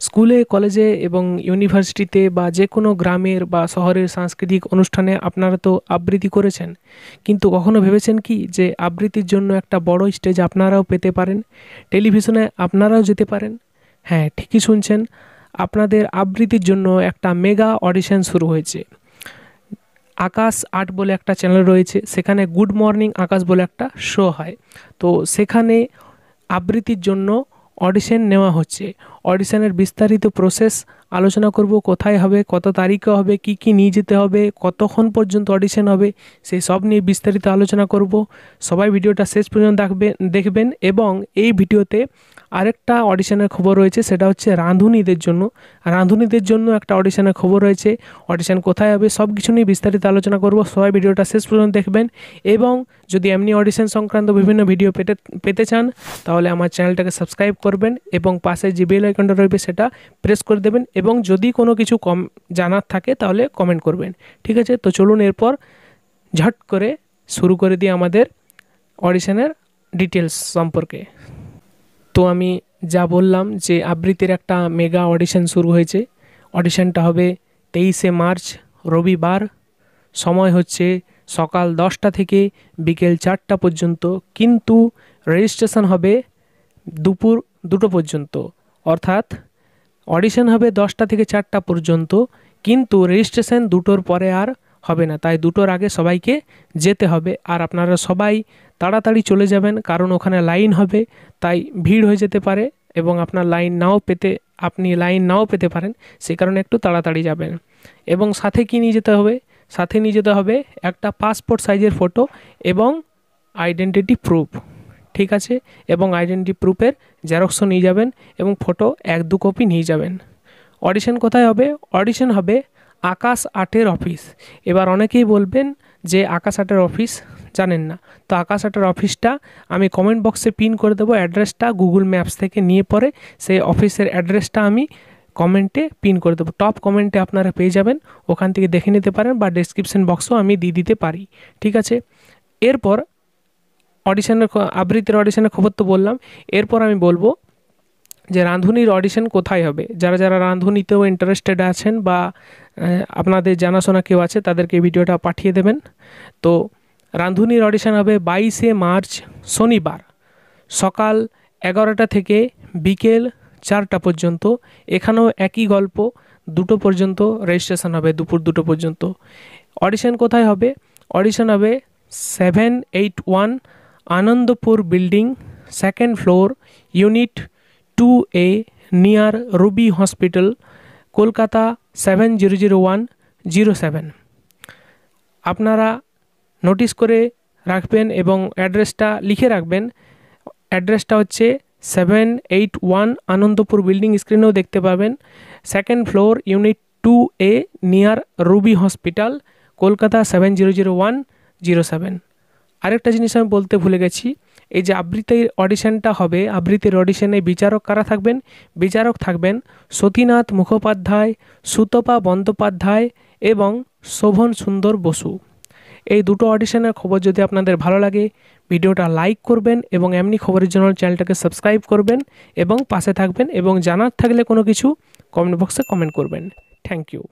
স্কুলে, কলেজে এবং ইউনিভার্সিটিতে বা যে কোনো গ্রামের বা শহরের সাংস্কৃতিক অনুষ্ঠানে আপনারা তো আবৃত্তি করেছেন, কিন্তু কখনো ভেবেছেন কি যে আবৃত্তির জন্য একটা বড় স্টেজ আপনারাও পেতে পারেন, টেলিভিশনে আপনারাও যেতে পারেন? হ্যাঁ, ঠিকই শুনছেন, আপনাদের আবৃত্তির জন্য একটা মেগা অডিশন শুরু হয়েছে। আকাশ আর্ট বলে একটা চ্যানেল রয়েছে, সেখানে গুড মর্নিং আকাশ বলে একটা শো হয়। তো সেখানে আবৃত্তির জন্য অডিশন নেওয়া হচ্ছে। অডিশনের বিস্তারিত প্রসেস আলোচনা করব, কোথায় হবে, কত তারিখে হবে, কি কি নিয়ে যেতে হবে, কতক্ষণ পর্যন্ত অডিশন হবে, সেই সব নিয়ে বিস্তারিত আলোচনা করব। সবাই ভিডিওটা শেষ পর্যন্ত দেখবেন। এবং এই ভিডিওতে আরেকটা অডিশনের খবর রয়েছে, সেটা হচ্ছে রাঁধুনিদের জন্য। রাঁধুনিদের জন্য একটা অডিশনের খবর রয়েছে। অডিশন কোথায় হবে, সব কিছু নিয়ে বিস্তারিত আলোচনা করব। সবাই ভিডিওটা শেষ পর্যন্ত দেখবেন। এবং যদি এমনি অডিশন সংক্রান্ত বিভিন্ন ভিডিও পেতে চান, তাহলে আমার চ্যানেলটাকে সাবস্ক্রাইব করবেন এবং পাশে যে বেল আইকনটা রয়েছে সেটা প্রেস করে দেবেন। এবং যদি কোনো কিছু জানার থাকে তাহলে কমেন্ট করবেন। ঠিক আছে, তো চলুন এরপর ঝট করে শুরু করে দিই আমাদের অডিশনের ডিটেলস সম্পর্কে। তো আমি যা বললাম যে আবৃত্তির একটা মেগা অডিশন শুরু হয়েছে। অডিশনটা হবে 23শে মার্চ রবিবার। সময় হচ্ছে সকাল 10টা থেকে বিকেল 4টা পর্যন্ত, কিন্তু রেজিস্ট্রেশন হবে দুপুর 2টো পর্যন্ত। অর্থাৎ অডিশন হবে 10টা থেকে 4টা পর্যন্ত, কিন্তু রেজিস্ট্রেশন 2টোর পরে আর হবে না। তাই 2টোর আগে সবাইকে যেতে হবে। আর আপনারা সবাই তাড়াতাড়ি চলে যাবেন, কারণ ওখানে লাইন হবে, তাই ভিড় হয়ে যেতে পারে এবং আপনি লাইন নাও পেতে পারেন। সেই কারণে একটু তাড়াতাড়ি যাবেন। এবং সাথে কি নিয়ে যেতে হবে? সাথে নিয়ে যেতে হবে একটা পাসপোর্ট সাইজের ফটো এবং আইডেন্টিটি প্রুফ। ঠিক আছে, এবং আইডেন্টিটি প্রুফের জেরক্সও নিয়ে যাবেন এবং ফটো 1-2 কপি নিয়ে যাবেন। অডিশন কোথায় হবে? অডিশন হবে আকাশ আর্টের অফিস। এবার অনেকেই বলবেন যে আকাশ আর্টের অফিস জানেন না, তো আকাশ আর্টের অফিসটা আমি কমেন্ট বক্সে পিন করে দেবো। অ্যাড্রেসটা গুগল ম্যাপস থেকে নিয়ে পরে সেই অফিসের অ্যাড্রেসটা আমি কমেন্টে পিন করে দেবো। টপ কমেন্টে আপনারা পেয়ে যাবেন, ওখান থেকে দেখে নিতে পারেন, বা ডেসক্রিপশন বক্সও আমি দিয়ে দিতে পারি। ঠিক আছে, এরপর আবৃত্তির অডিশনের খবর তো বললাম। এরপর আমি বলবো যে রাঁধুনির অডিশন কোথায় হবে। যারা যারা রাঁধুনিতেও ইন্টারেস্টেড আছেন বা আপনাদের জানাশোনা কেউ আছে, তাদেরকে ভিডিওটা পাঠিয়ে দেবেন। তো রাঁধুনির অডিশন হবে 22শে মার্চ শনিবার সকাল 11টা থেকে বিকেল 4টা পর্যন্ত। এখানেও একই গল্প, 2টো পর্যন্ত রেজিস্ট্রেশন হবে, দুপুর 2টো পর্যন্ত। অডিশন কোথায় হবে? অডিশন হবে 781 Anandapur building, 2nd floor, unit 2A, near Ruby hospital, Kolkata 700107। আপনারা নোটিশ করে রাখবেন এবং অ্যাড্রেসটা লিখে রাখবেন। অ্যাড্রেসটা হচ্ছে 781 আনন্দপুর বিল্ডিং, স্ক্রিনেও দেখতে পাবেন, 2nd floor, unit 2A, near Ruby hospital, Kolkata 700107। আরেকটা জিনিস আমি বলতে ভুলে গেছি, এই যে আবৃত্তির অডিশনটা হবে, আবৃত্তির অডিশনে বিচারক কারা থাকবেন? বিচারক থাকবেন সতীনাথ মুখোপাধ্যায়, সুতপা বন্দ্যোপাধ্যায় এবং শোভন সুন্দর বসু। এই 2টো অডিশনের খবর যদি আপনাদের ভালো লাগে, ভিডিওটা লাইক করবেন এবং এমনি খবরের জন্য চ্যানেলটাকে সাবস্ক্রাইব করবেন এবং পাশে থাকবেন। এবং জানার থাকলে কোনো কিছু কমেন্ট বক্সে কমেন্ট করবেন। Thank you.